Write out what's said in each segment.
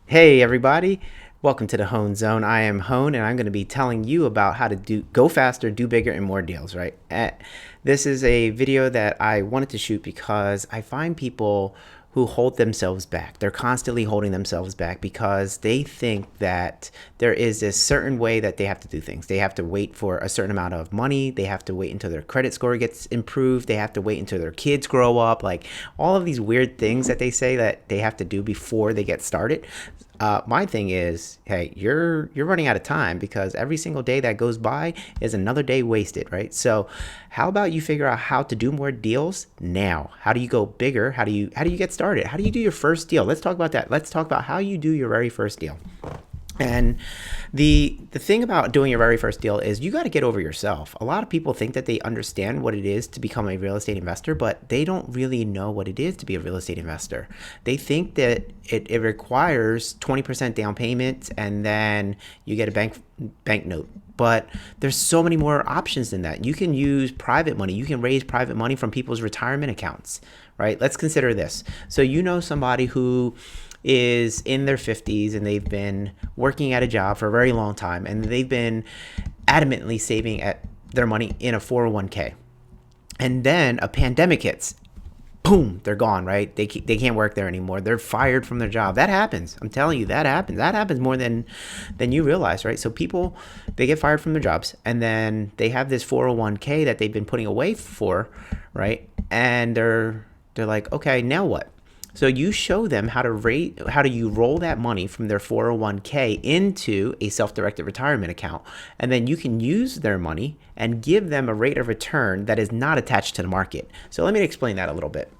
Hey everybody, welcome to the Hone Zone. I am Hone and I'm going to be telling you about how to go faster, do bigger and more deals, right? This is a video that I wanted to shoot because I find people who hold themselves back. They're constantly holding themselves back because they think that there is this certain way that they have to do things. They have to wait for a certain amount of money. They have to wait until their credit score gets improved. They have to wait until their kids grow up. Like all of these weird things that they say that they have to do before they get started. My thing is, hey, you're running out of time because every single day that goes by is another day wasted, right? So, how about you figure out how to do more deals now? How do you go bigger? How do you get started? How do you do your first deal? Let's talk about that. Let's talk about how you do your very first deal. And the thing about doing your very first deal is you got to get over yourself. A lot of people think that they understand what it is to become a real estate investor, but they don't really know what it is to be a real estate investor. They think that it requires 20% down payment and then you get a bank note. But there's so many more options than that. You can use private money. You can raise private money from people's retirement accounts, right? Let's consider this. So you know somebody who is in their 50s and they've been working at a job for a very long time and they've been adamantly saving at their money in a 401k. And then a pandemic hits. Boom, they're gone, right? They can't work there anymore. They're fired from their job. That happens. I'm telling you, that happens. That happens more than you realize, right? So people, they get fired from their jobs and then they have this 401k that they've been putting away for, right? And they're like, okay, now what? So you show them how do you roll that money from their 401k into a self-directed retirement account. And then you can use their money and give them a rate of return that is not attached to the market. So let me explain that a little bit.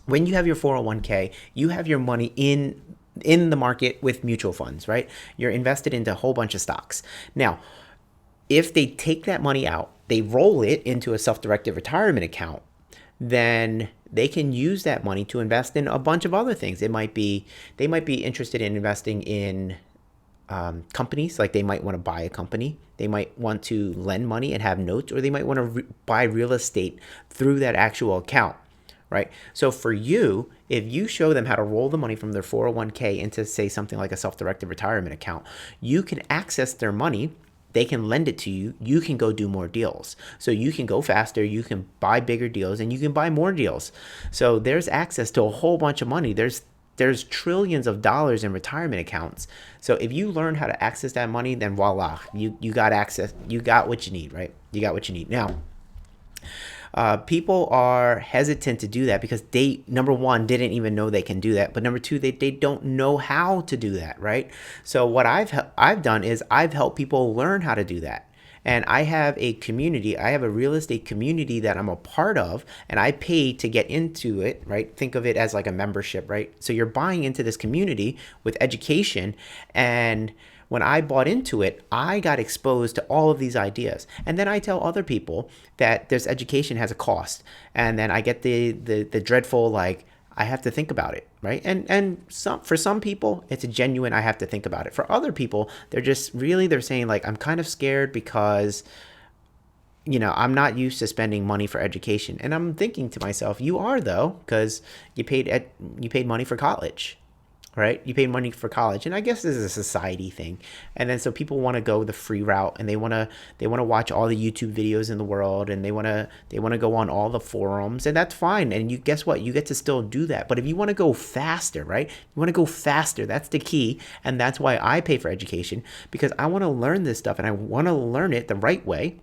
When you have your 401k, you have your money in the market with mutual funds, right? You're invested into a whole bunch of stocks. Now, if they take that money out, they roll it into a self-directed retirement account, then they can use that money to invest in a bunch of other things. They might be interested in investing in companies, like they might want to buy a company. They might want to lend money and have notes, or they might want to buy real estate through that actual account, right? So for you, if you show them how to roll the money from their 401k into, say, something like a self-directed retirement account, you can access their money. They can lend it to you. You can go do more deals. So you can go faster, you can buy bigger deals, and you can buy more deals. So there's access to a whole bunch of money. There's trillions of dollars in retirement accounts. So if you learn how to access that money, then voila, you got access. You got what you need, right? You got what you need. Now, people are hesitant to do that because they, number one, didn't even know they can do that, but number two, they don't know how to do that, right? So what I've done is I've helped people learn how to do that. And I have a community, I have a real estate community that I'm a part of, and I pay to get into it, right? Think of it as like a membership, right? So you're buying into this community with education, and when I bought into it, I got exposed to all of these ideas. And then I tell other people that this education has a cost. And then I get the dreadful, like, I have to think about it, right? And for some people, it's a genuine I have to think about it. For other people, they're saying like, I'm kind of scared because I'm not used to spending money for education. And I'm thinking to myself, you are though, because you paid money for college, right? You paid money for college, and I guess this is a society thing. And then so people want to go the free route, and they want to watch all the YouTube videos in the world, and they want to go on all the forums, and that's fine. And you guess what? You get to still do that. But if you want to go faster, right? You want to go faster. That's the key, and that's why I pay for education, because I want to learn this stuff, and I want to learn it the right way.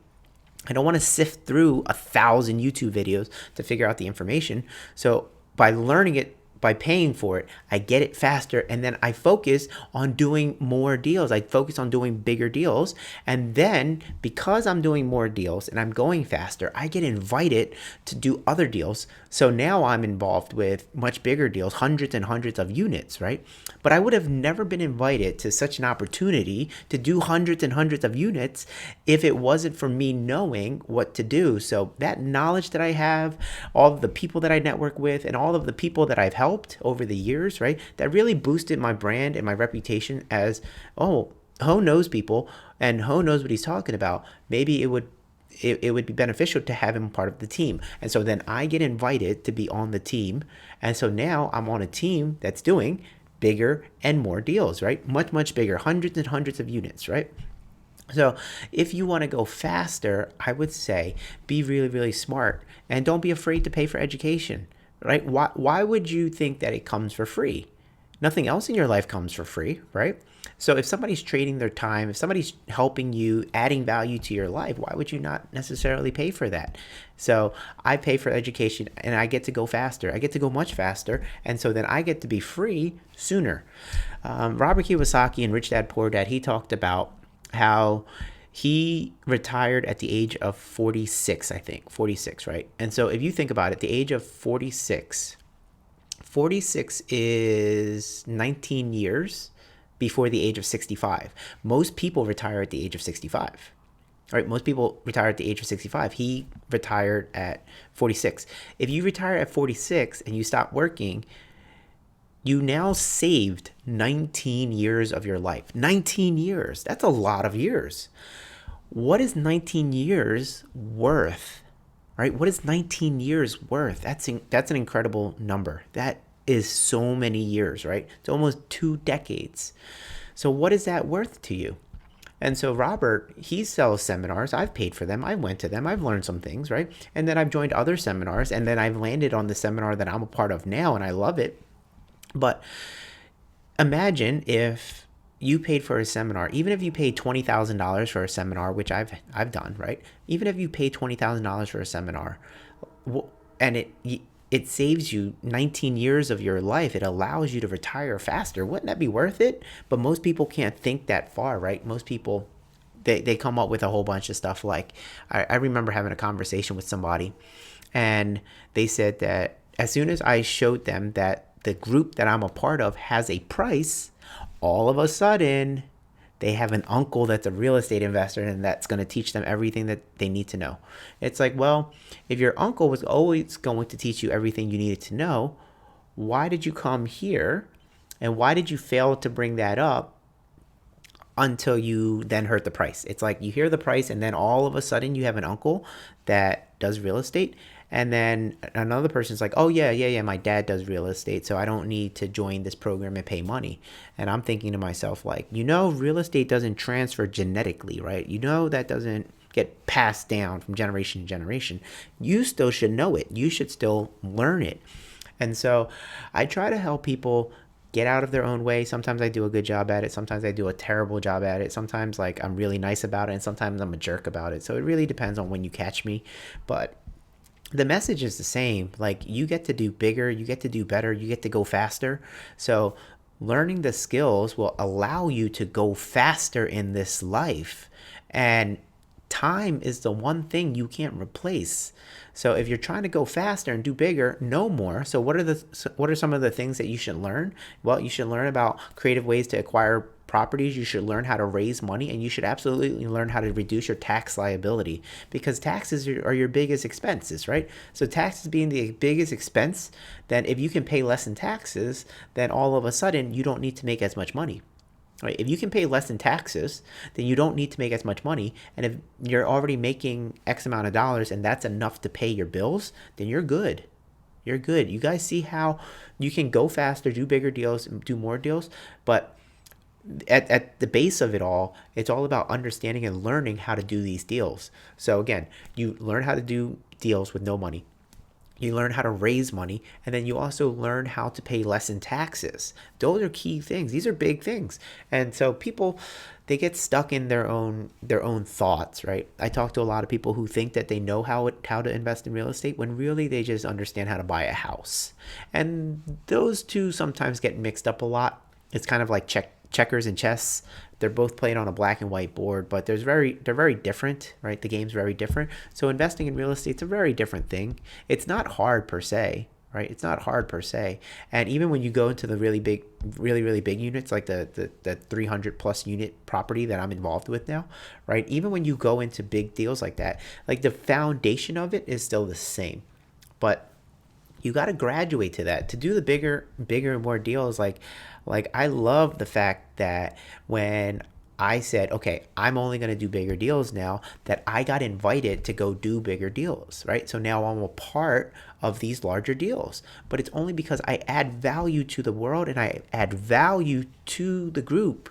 I don't want to sift through 1,000 YouTube videos to figure out the information. So by learning it, by paying for it, I get it faster, and then I focus on doing more deals. I focus on doing bigger deals, and then because I'm doing more deals and I'm going faster, I get invited to do other deals. So now I'm involved with much bigger deals, hundreds and hundreds of units, right? But I would have never been invited to such an opportunity to do hundreds and hundreds of units if it wasn't for me knowing what to do. So that knowledge that I have, all of the people that I network with, and all of the people that I've helped over the years, right? That really boosted my brand and my reputation as, oh, Ho knows people and Ho knows what he's talking about. Maybe it would be beneficial to have him part of the team. And so then I get invited to be on the team. And so now I'm on a team that's doing bigger and more deals, right? Much, much bigger, hundreds and hundreds of units, right? So if you want to go faster, I would say be really, really smart and don't be afraid to pay for education, right? Why would you think that it comes for free? Nothing else in your life comes for free, right? So if somebody's trading their time, if somebody's helping you, adding value to your life, why would you not necessarily pay for that? So I pay for education and I get to go faster. I get to go much faster. And so then I get to be free sooner. Robert Kiyosaki in Rich Dad Poor Dad, he talked about how he retired at the age of 46, I think, 46, right? And so if you think about it, the age of 46, 46 is 19 years before the age of 65. Most people retire at the age of 65. Right? Most people retire at the age of 65. He retired at 46. If you retire at 46 and you stop working, you now saved 19 years of your life. 19 years. That's a lot of years. What is 19 years worth? Right? What is 19 years worth? That's an incredible number. That is so many years, right? It's almost 2 decades. So what is that worth to you? And so Robert, he sells seminars. I've paid for them. I went to them. I've learned some things, right? And then I've joined other seminars, and then I've landed on the seminar that I'm a part of now, and I love it. But imagine if you paid for a seminar, even if you paid $20,000 for a seminar, which I've done, right? Even if you pay $20,000 for a seminar, and it saves you 19 years of your life, it allows you to retire faster. Wouldn't that be worth it? But most people can't think that far, right? Most people, they come up with a whole bunch of stuff. Like I remember having a conversation with somebody, and they said that as soon as I showed them that the group that I'm a part of has a price, all of a sudden they have an uncle that's a real estate investor and that's going to teach them everything that they need to know. It's like, well, if your uncle was always going to teach you everything you needed to know, why did you come here? And why did you fail to bring that up until you then heard the price? It's like you hear the price and then all of a sudden you have an uncle that does real estate. And then another person's like, oh, yeah, my dad does real estate, so I don't need to join this program and pay money. And I'm thinking to myself, like, real estate doesn't transfer genetically, right? That doesn't get passed down from generation to generation. You still should know it. You should still learn it. And so I try to help people get out of their own way. Sometimes I do a good job at it. Sometimes I do a terrible job at it. Sometimes, like, I'm really nice about it, and sometimes I'm a jerk about it. So it really depends on when you catch me. But the message is the same. Like, you get to do bigger, you get to do better, you get to go faster. So learning the skills will allow you to go faster in this life. And time is the one thing you can't replace. So if you're trying to go faster and do bigger, know more. So what are some of the things that you should learn? Well, you should learn about creative ways to acquire properties. You should learn how to raise money, and you should absolutely learn how to reduce your tax liability, because taxes are your biggest expenses, right? So taxes being the biggest expense, then if you can pay less in taxes, then all of a sudden you don't need to make as much money. Right? If you can pay less in taxes, then you don't need to make as much money. And if you're already making X amount of dollars and that's enough to pay your bills, then you're good. You're good. You guys see how you can go faster, do bigger deals, do more deals. But at the base of it all, it's all about understanding and learning how to do these deals. So again, you learn how to do deals with no money. You learn how to raise money, and then you also learn how to pay less in taxes. Those are key things. These are big things. And so people, they get stuck in their own thoughts, right? I talk to a lot of people who think that they know how to invest in real estate, when really they just understand how to buy a house. And those two sometimes get mixed up a lot. It's kind of like checkers and chess. They're both played on a black and white board, but they're very different, right? The game's very different. So investing in real estate's a very different thing. It's not hard per se, right? It's not hard per se. And even when you go into the really big units, like the 300 plus unit property that I'm involved with now, right? Even when you go into big deals like that, like the foundation of it is still the same, but you got to graduate to that to do the bigger and more deals. Like I love the fact that when I said, okay, I'm only going to do bigger deals now that I got invited to go do bigger deals, right? So now I'm a part of these larger deals, but it's only because I add value to the world and I add value to the group.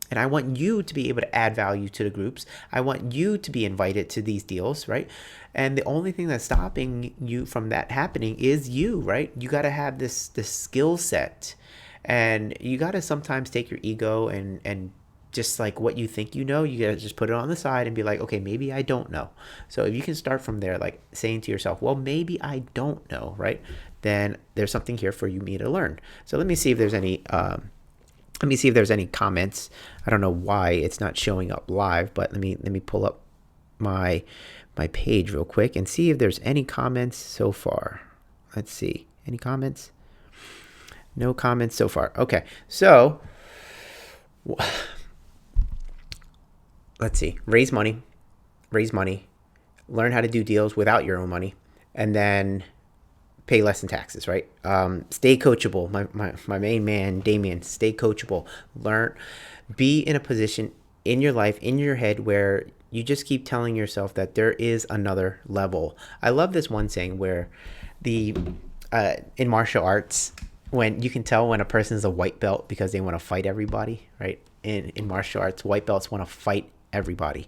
And I want you to be able to add value to the groups. I want you to be invited to these deals, right? And the only thing that's stopping you from that happening is you, right? You got to have this skill set, and you got to sometimes take your ego and just like what you think you know, you got to just put it on the side and be like, okay, maybe I don't know. So if you can start from there, like saying to yourself, well, maybe I don't know, right? Then there's something here for me to learn. So let me see if there's any comments. I don't know why it's not showing up live, but let me pull up my page real quick and see if there's any comments so far. Let's see. Any comments? No comments so far. Okay. So let's see. Raise money. Learn how to do deals without your own money, and then pay less in taxes, right? Stay coachable. My main man, Damien, stay coachable. Be in a position in your life, in your head, where you just keep telling yourself that there is another level. I love this one saying where in martial arts, when you can tell when a person is a white belt because they want to fight everybody, right? In martial arts, white belts want to fight everybody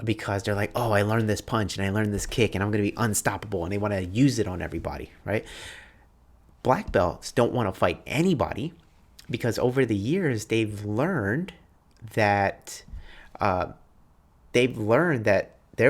because they're like, oh, I learned this punch and I learned this kick and I'm going to be unstoppable, and they want to use it on everybody, right? Black belts don't want to fight anybody because over the years they've learned that there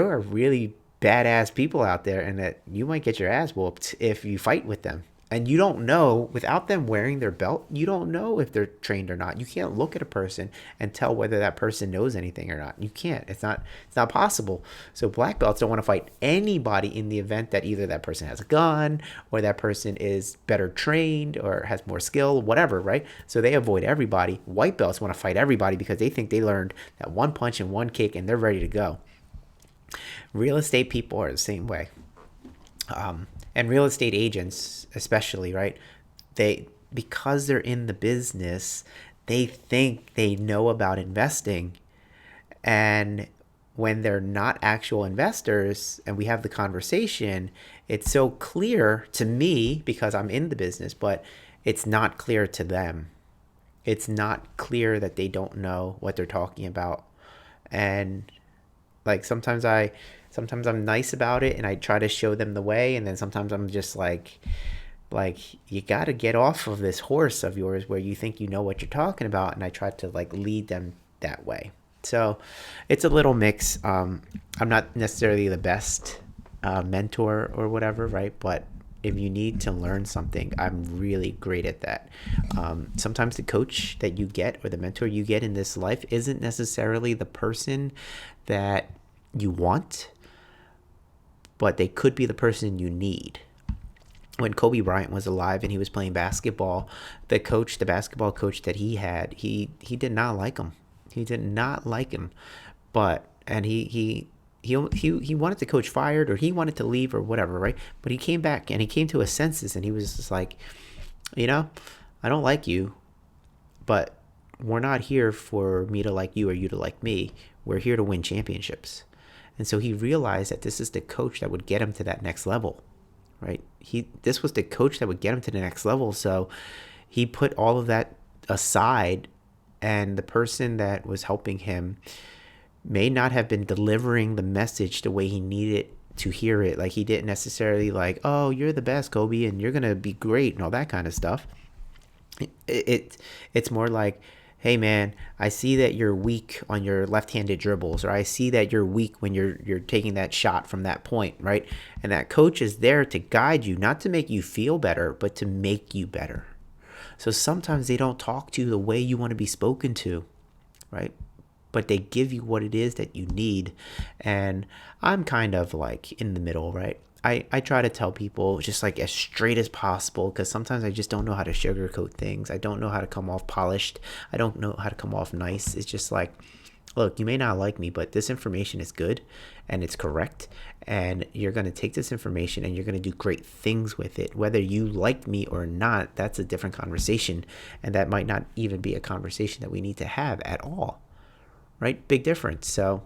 are really badass people out there and that you might get your ass whooped if you fight with them. And you don't know, without them wearing their belt, you don't know if they're trained or not. You can't look at a person and tell whether that person knows anything or not. You can't. It's not possible. So black belts don't want to fight anybody in the event that either that person has a gun or that person is better trained or has more skill, whatever, right? So they avoid everybody. White belts want to fight everybody because they think they learned that one punch and one kick and they're ready to go. Real estate people are the same way. And real estate agents especially, right? Because they're in the business, they think they know about investing. And when they're not actual investors and we have the conversation, it's so clear to me because I'm in the business, but it's not clear to them. It's not clear that they don't know what they're talking about. And like sometimes I'm nice about it and I try to show them the way, and then sometimes I'm just like you got to get off of this horse of yours where you think you know what you're talking about, and I try to like lead them that way. So it's a little mix. I'm not necessarily the best mentor or whatever, right? But if you need to learn something, I'm really great at that. Sometimes the coach that you get or the mentor you get in this life isn't necessarily the person that you want, but they could be the person you need. When Kobe Bryant was alive and he was playing basketball, the basketball coach that he had, he did not like him. He did not like him, and he wanted the coach fired, or he wanted to leave or whatever, right? But he came back and he came to his senses and he was just like, I don't like you, but we're not here for me to like you or you to like me. We're here to win championships. And so he realized that this is the coach that would get him to that next level, right? This was the coach that would get him to the next level. So he put all of that aside, and the person that was helping him may not have been delivering the message the way he needed to hear it. Like he didn't necessarily like, oh, you're the best, Kobe, and you're going to be great and all that kind of stuff. It's more like, hey man, I see that you're weak on your left-handed dribbles, or I see that you're weak when you're taking that shot from that point, right? And that coach is there to guide you, not to make you feel better, but to make you better. So sometimes they don't talk to you the way you want to be spoken to, right? But they give you what it is that you need. And I'm kind of like in the middle, right? I try to tell people just like as straight as possible, because sometimes I just don't know how to sugarcoat things. I don't know how to come off polished. I don't know how to come off nice. It's just like, look, you may not like me, but this information is good and it's correct. And you're going to take this information and you're going to do great things with it. Whether you like me or not, that's a different conversation. And that might not even be a conversation that we need to have at all. right? Big difference. So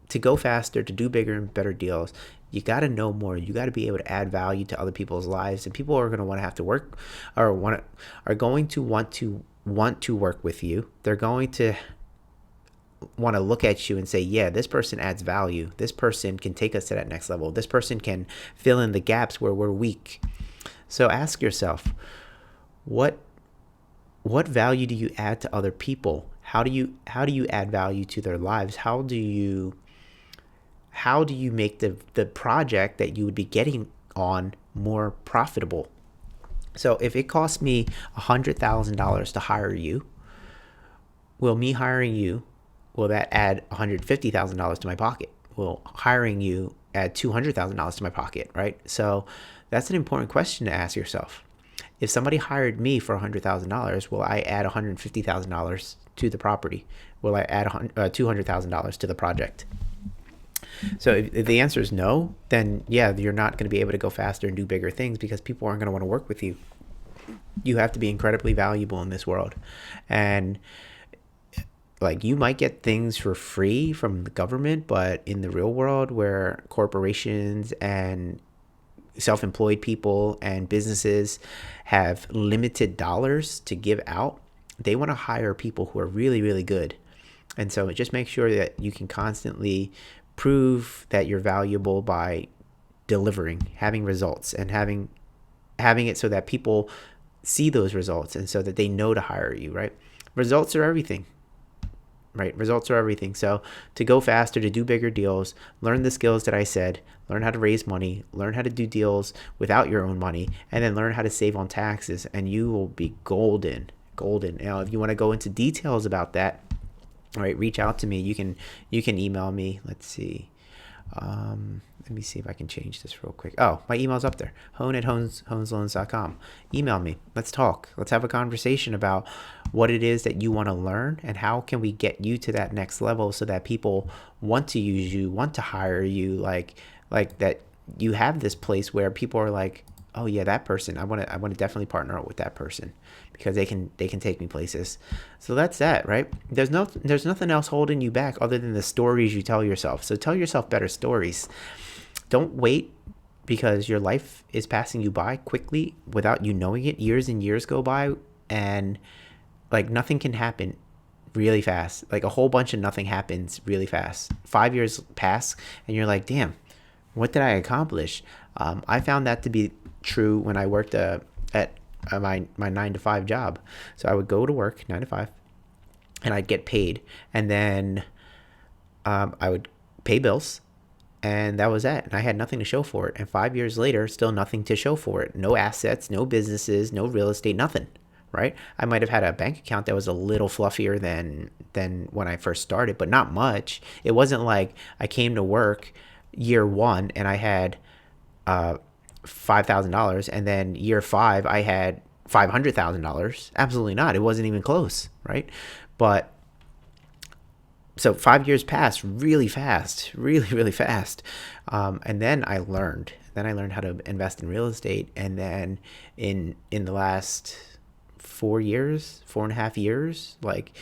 to go faster, to do bigger and better deals, you got to know more. You got to be able to add value to other people's lives, and people are going to want to have to work, or are going to want to work with you. They're going to want to look at you and say, yeah, this person adds value. This person can take us to that next level. This person can fill in the gaps where we're weak. So ask yourself, what value do you add to other people? How do you add value to their lives? How do you make the project that you would be getting on more profitable? So if it costs me $100,000 to hire you, will me hiring you, will that add $150,000 to my pocket? Will hiring you add $200,000 to my pocket, right? So that's an important question to ask yourself. If somebody hired me for $100,000, will I add $150,000 to the property? Will I add $200,000 to the project? So if the answer is no, then yeah, you're not going to be able to go faster and do bigger things because people aren't going to want to work with you. You have to be incredibly valuable in this world. And like, you might get things for free from the government, but in the real world where corporations and self-employed people and businesses have limited dollars to give out, they want to hire people who are really, really good. And so just make sure that you can constantly prove that you're valuable by delivering, having results, and having it so that people see those results and so that they know to hire you, right? Results are everything. Right? Results are everything. So to go faster, to do bigger deals, learn the skills that I said, learn how to raise money, learn how to do deals without your own money, and then learn how to save on taxes, and you will be golden. Now, if you want to go into details about that, all right, reach out to me. You can email me. Let's see. Let me see if I can change this real quick. Oh, my email's up there. hone@honesloans.com. Email me. Let's talk. Let's have a conversation about what it is that you want to learn and how can we get you to that next level so that people want to use you, want to hire you, like that you have this place where people are like, oh yeah, that person, I want to definitely partner up with that person because they can take me places. So that's that, right? There's nothing else holding you back other than the stories you tell yourself. So tell yourself better stories. Don't wait because your life is passing you by quickly without you knowing it. Years and years go by and like nothing can happen really fast. Like a whole bunch of nothing happens really fast. 5 years pass and you're like, damn, what did I accomplish? I found that to be true when I worked at my 9-to-5 job. So I would go to work 9 to 5 and I'd get paid, and then I would pay bills, and that was it. And I had nothing to show for it. And 5 years later, still nothing to show for it. No assets, no businesses, no real estate, nothing. Right? I might have had a bank account that was a little fluffier than when I first started, but not much. It wasn't like I came to work year one and I had $5,000 and then year 5 I had $500,000. Absolutely not. It wasn't even close, right? But so 5 years passed really fast, really, really fast. And then I learned. Then I learned how to invest in real estate. And then in the last 4.5 years, like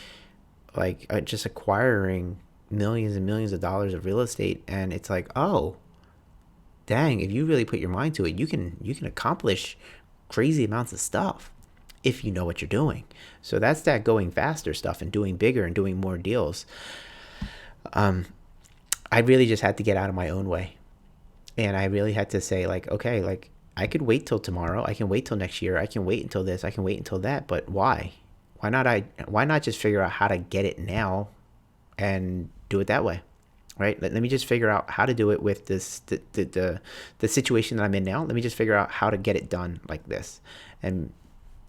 just acquiring millions and millions of dollars of real estate. And it's like, oh, dang, if you really put your mind to it, you can accomplish crazy amounts of stuff if you know what you're doing. So that's that going faster stuff and doing bigger and doing more deals. I really just had to get out of my own way. And I really had to say, like, okay, like I could wait till tomorrow. I can wait till next year. I can wait until this. I can wait until that. But why? Why not just figure out how to get it now and do it that way? Right? Let me just figure out how to do it with this the situation that I'm in now. Let me just figure out how to get it done like this. And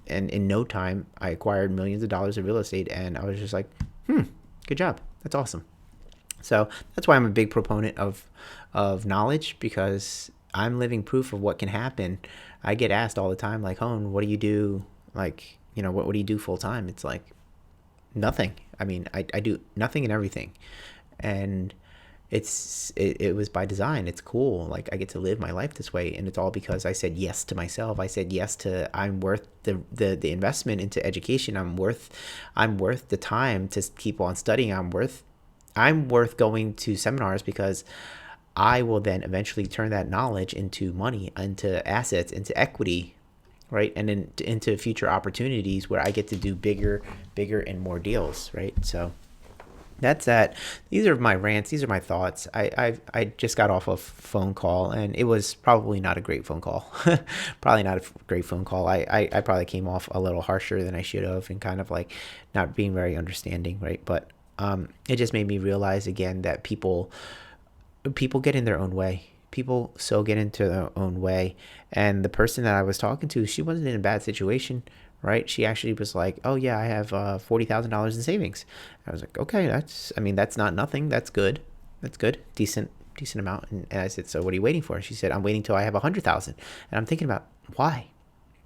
in no time, I acquired millions of dollars of real estate, and I was just like, good job. That's awesome. So that's why I'm a big proponent of knowledge, because I'm living proof of what can happen. I get asked all the time, like, Hone, what do you do? Like, what do you do full time? It's like nothing. I mean, I do nothing and everything. And it was by design. It's cool. Like I get to live my life this way, and it's all because I said yes to myself. I said yes to I'm worth the investment into education. I'm worth the time to keep on studying. I'm worth going to seminars because I will then eventually turn that knowledge into money, into assets, into equity, right? And then into future opportunities where I get to do bigger and more deals, right? So that's that. These are my rants. These are my thoughts. I just got off a phone call, and it was probably not a great phone call. Probably not a great phone call. I probably came off a little harsher than I should have, and kind of like not being very understanding, right? But it just made me realize again that people get in their own way. People so get into their own way. And the person that I was talking to, she wasn't in a bad situation, right? She actually was like, "Oh yeah, I have $40,000 in savings." I was like, "Okay, that's not nothing. That's good. That's good. Decent amount." And I said, "So what are you waiting for?" She said, "I'm waiting till I have 100,000." And I'm thinking about why,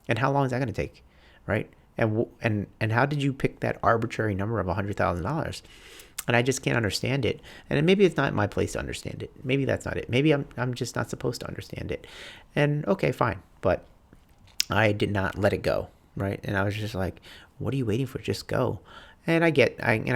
and how long is that going to take, right? And how did you pick that arbitrary number of $100,000? And I just can't understand it. And maybe it's not my place to understand it. Maybe that's not it. Maybe I'm just not supposed to understand it. And okay, fine. But I did not let it go, right? And I was just like, "What are you waiting for? Just go." And I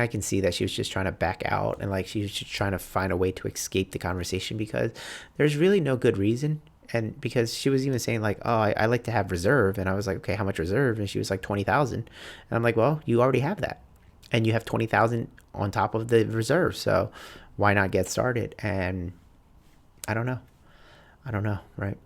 can see that she was just trying to back out, and like she was just trying to find a way to escape the conversation because there's really no good reason. And because she was even saying like, "Oh, I like to have reserve," and I was like, "Okay, how much reserve?" And she was like 20,000, and I'm like, "Well, you already have that, and you have 20,000 on top of the reserve, so why not get started?" And I don't know. I don't know, right?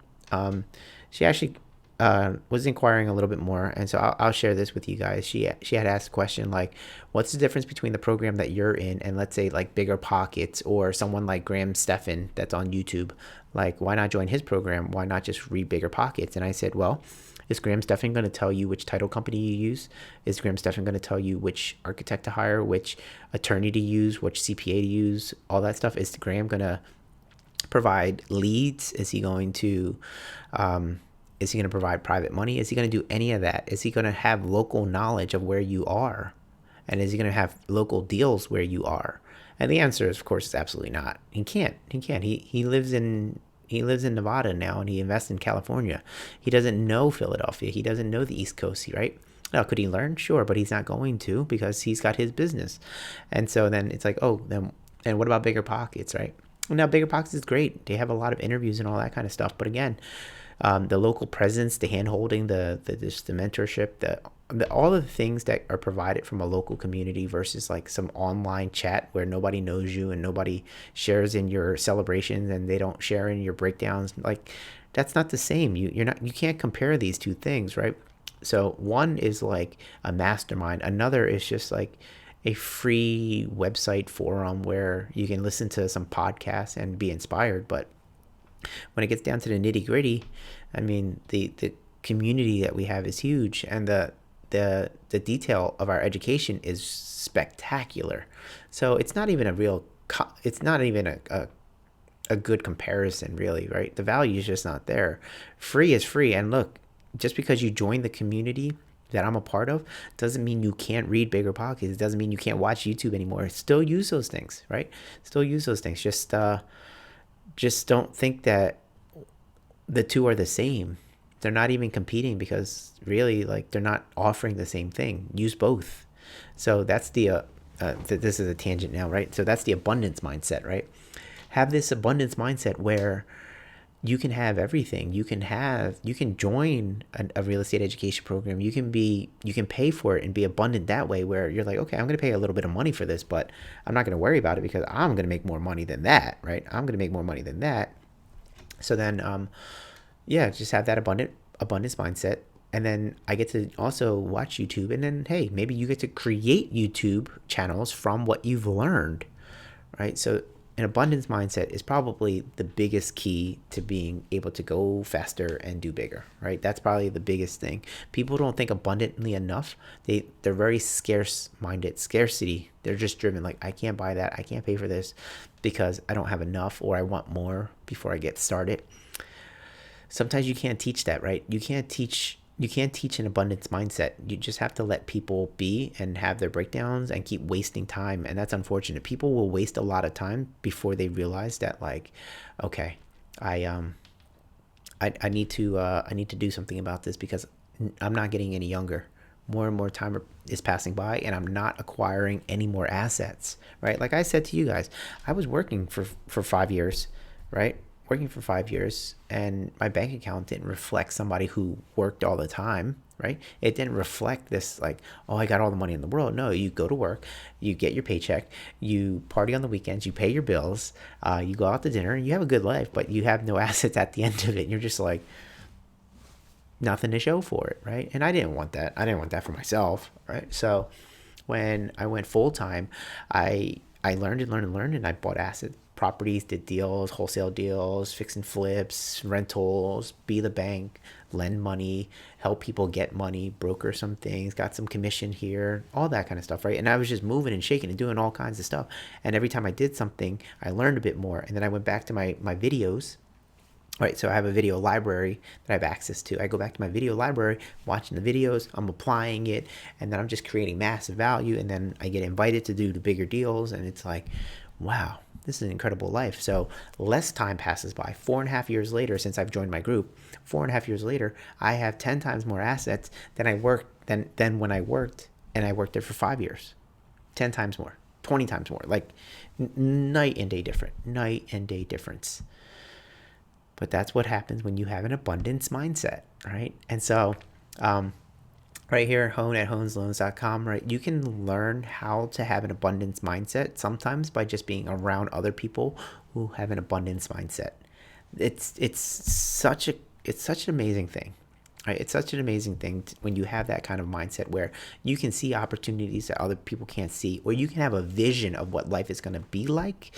She actually was inquiring a little bit more, and so I'll share this with you guys. She had asked a question like, "What's the difference between the program that you're in and let's say like Bigger Pockets or someone like Graham Stephan that's on YouTube? Like, why not join his program? Why not just read Bigger Pockets?" And I said, "Well, is Graham Stephan going to tell you which title company you use? Is Graham Stephan going to tell you which architect to hire, which attorney to use, which CPA to use, all that stuff? Is Graham going to provide leads? Is he going to provide private money? Is he going to do any of that? Is he going to have local knowledge of where you are? And is he going to have local deals where you are?" And the answer is, of course, is absolutely not. He can't. He can't. He lives in Nevada now, and he invests in California. He doesn't know Philadelphia. He doesn't know the East Coast, right? Now, could he learn? Sure, but he's not going to because he's got his business. And so then it's like, oh, then and what about Bigger Pockets, right? Now, Bigger Pockets is great. They have a lot of interviews and all that kind of stuff. But again, the local presence, the hand holding, the mentorship, all of the things that are provided from a local community versus like some online chat where nobody knows you and nobody shares in your celebrations and they don't share in your breakdowns. Like that's not the same. You can't compare these two things, right? So one is like a mastermind. Another is just like a free website forum where you can listen to some podcasts and be inspired. But when it gets down to the nitty gritty, I mean, the community that we have is huge, and the detail of our education is spectacular. So it's not even it's not even a good comparison, really, right? The value is just not there. Free is free, and look, just because you join the community that I'm a part of doesn't mean you can't read Bigger Pockets. It doesn't mean you can't watch YouTube anymore. Still use those things, right? Still use those things. Just don't think that the two are the same. They're not even competing because really, like, they're not offering the same thing. Use both. So that's this is a tangent now, right? So that's the abundance mindset, right? Have this abundance mindset where you can have everything. You can join a real estate education program. You can pay for it and be abundant that way, where you're like, okay, I'm going to pay a little bit of money for this, but I'm not going to worry about it because I'm going to make more money than that, right? I'm going to make more money than that. So then, just have that abundance mindset. And then I get to also watch YouTube, and then, hey, maybe you get to create YouTube channels from what you've learned, right? So an abundance mindset is probably the biggest key to being able to go faster and do bigger, right? That's probably the biggest thing. People don't think abundantly enough. They're very scarce-minded, scarcity. They're just driven like, I can't buy that, I can't pay for this because I don't have enough, or I want more before I get started. Sometimes you can't teach that, right? You can't teach you can't teach an abundance mindset. You just have to let people be and have their breakdowns and keep wasting time. And that's unfortunate. People will waste a lot of time before they realize that, like, okay, I I need to do something about this because I'm not getting any younger. More and more time is passing by, and I'm not acquiring any more assets. Right? Like I said to you guys, I was working for 5 years, right? Working for 5 years, and my bank account didn't reflect somebody who worked all the time. Right? It didn't reflect this like, oh, I got all the money in the world. No, you go to work, you get your paycheck, you party on the weekends, you pay your bills, you go out to dinner, and you have a good life, but you have no assets at the end of it. And you're just like, nothing to show for it, right? And I didn't want that. I didn't want that for myself, right? So when I went full time, I learned and learned and learned, and I bought asset properties, did deals, wholesale deals, fix and flips, rentals, be the bank, lend money, help people get money, broker some things, got some commission here, all that kind of stuff, right? And I was just moving and shaking and doing all kinds of stuff. And every time I did something, I learned a bit more. And then I went back to my videos. Right, so I have a video library that I have access to. I go back to my video library, watching the videos, I'm applying it, and then I'm just creating massive value, and then I get invited to do the bigger deals, and it's like, wow, this is an incredible life. So less time passes by. 4.5 years later, since I've joined my group, 4.5 years later, I have 10 times more assets than I worked than when I worked, and I worked there for 5 years. 10 times more, 20 times more, like night and day difference. But that's what happens when you have an abundance mindset, right? And so right here, Hone at honesloans.com, right? You can learn how to have an abundance mindset sometimes by just being around other people who have an abundance mindset. It's such an amazing thing. Right? It's such an amazing thing when you have that kind of mindset where you can see opportunities that other people can't see, or you can have a vision of what life is going to be like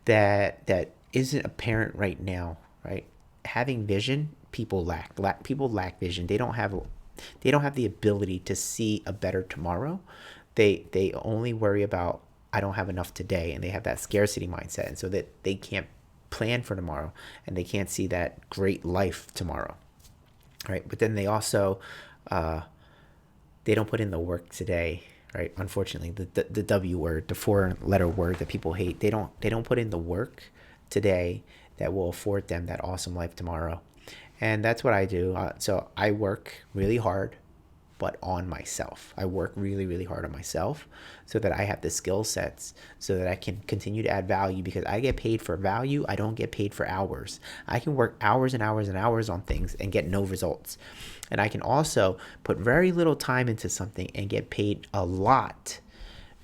that isn't apparent right now. Right? Having vision, people lack vision. They don't have the ability to see a better tomorrow. They only worry about, I don't have enough today, and they have that scarcity mindset, and so that they can't plan for tomorrow, and they can't see that great life tomorrow. Right? But then they also they don't put in the work today. Right? Unfortunately, the W word, the 4-letter word that people hate, they don't put in the work today that will afford them that awesome life tomorrow. And that's what I do. So I work really hard, but on myself. I work really, really hard on myself so that I have the skill sets so that I can continue to add value, because I get paid for value. I don't get paid for hours. I can work hours and hours and hours on things and get no results. And I can also put very little time into something and get paid a lot,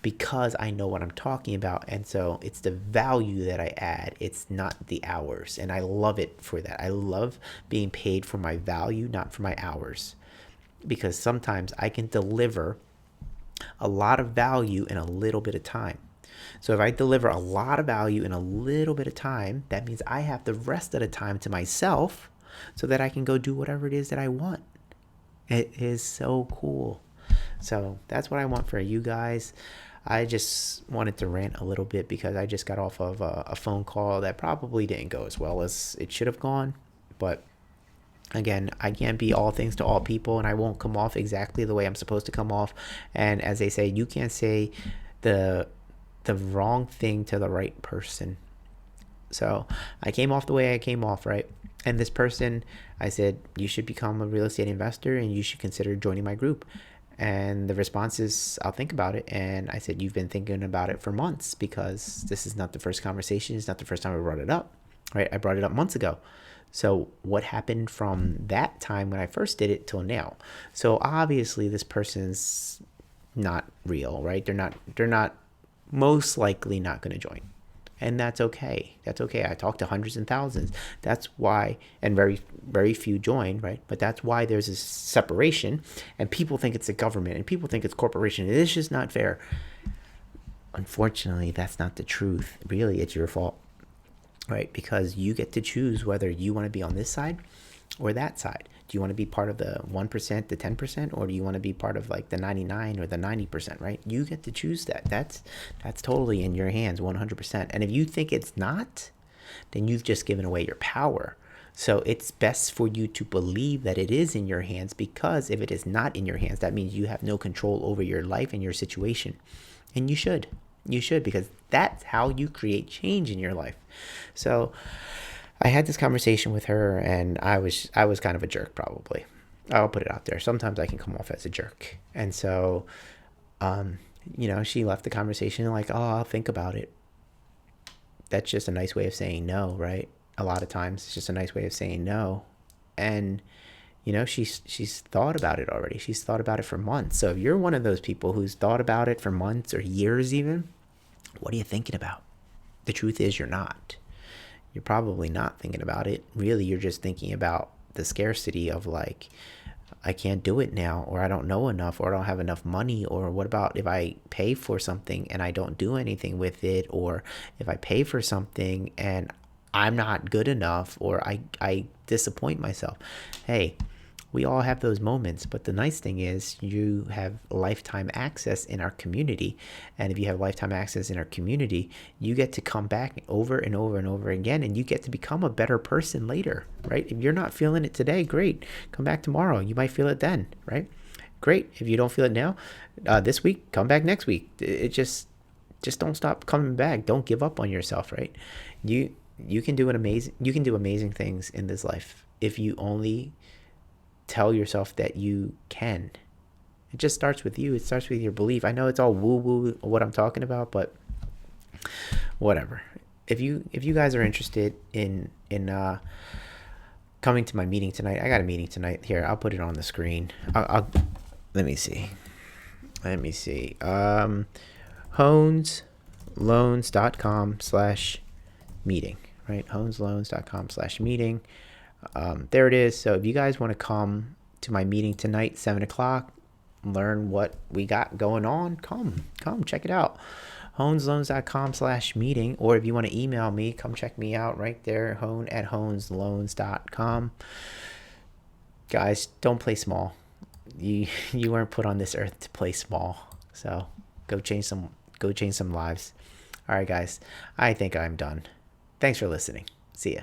because I know what I'm talking about. And so it's the value that I add. It's not the hours. And I love it for that. I love being paid for my value, not for my hours, because sometimes I can deliver a lot of value in a little bit of time. So if I deliver a lot of value in a little bit of time, that means I have the rest of the time to myself so that I can go do whatever it is that I want. It is so cool. So that's what I want for you guys. I just wanted to rant a little bit because I just got off of a phone call that probably didn't go as well as it should have gone. But again, I can't be all things to all people, and I won't come off exactly the way I'm supposed to come off. And as they say, you can't say the wrong thing to the right person. So I came off the way I came off, right? And this person, I said, you should become a real estate investor and you should consider joining my group. And the response is, I'll think about it. And I said, you've been thinking about it for months, because this is not the first conversation. It's not the first time I brought it up, right? I brought it up months ago. So what happened from that time when I first did it till now? So obviously this person's not real, right? They're not most likely not going to join. And that's okay. That's okay. I talked to hundreds and thousands. That's why, and very, very few join, right? But that's why there's this separation, and people think it's the government, and people think it's corporation. It is just not fair. Unfortunately, that's not the truth. Really, it's your fault, right? Because you get to choose whether you want to be on this side or that side. Do you want to be part of the 1%, the 10%, or do you want to be part of like the 99 or the 90%, right? You get to choose that. That's totally in your hands, 100%. And if you think it's not, then you've just given away your power. So it's best for you to believe that it is in your hands, because if it is not in your hands, that means you have no control over your life and your situation. And you should. You should, because that's how you create change in your life. So I had this conversation with her, and I was kind of a jerk, probably. I'll put it out there. Sometimes I can come off as a jerk. And so she left the conversation like, oh, I'll think about it. That's just a nice way of saying no, right? A lot of times it's just a nice way of saying no. And she's thought about it already. She's thought about it for months. So if you're one of those people who's thought about it for months or years even, what are you thinking about? The truth is, you're not. You're probably not thinking about it. Really, you're just thinking about the scarcity of like, I can't do it now, or I don't know enough, or I don't have enough money, or what about if I pay for something and I don't do anything with it, or if I pay for something and I'm not good enough, or I disappoint myself. Hey, we all have those moments, but the nice thing is you have lifetime access in our community. And if you have lifetime access in our community, you get to come back over and over and over again, and you get to become a better person later, right? If you're not feeling it today, great. Come back tomorrow. You might feel it then, right? Great. If you don't feel it now, this week, come back next week. It just don't stop coming back. Don't give up on yourself, right? You can do amazing things in this life if you only tell yourself that you can. It just starts with you. It starts with your belief. I know it's all woo-woo what I'm talking about, but whatever. If you guys are interested in coming to my meeting tonight, I got a meeting tonight. Here, I'll put it on the screen. I'll let me see. HonesLoans.com/meeting, right? HonesLoans.com/meeting. There it is. So if you guys want to come to my meeting tonight, 7 o'clock, learn what we got going on, come check it out. HonesLoans.com/meeting. Or if you want to email me, come check me out right there, hone@honesloans.com. Guys, don't play small. You weren't put on this earth to play small. So go change some lives. All right, guys, I think I'm done. Thanks for listening. See ya.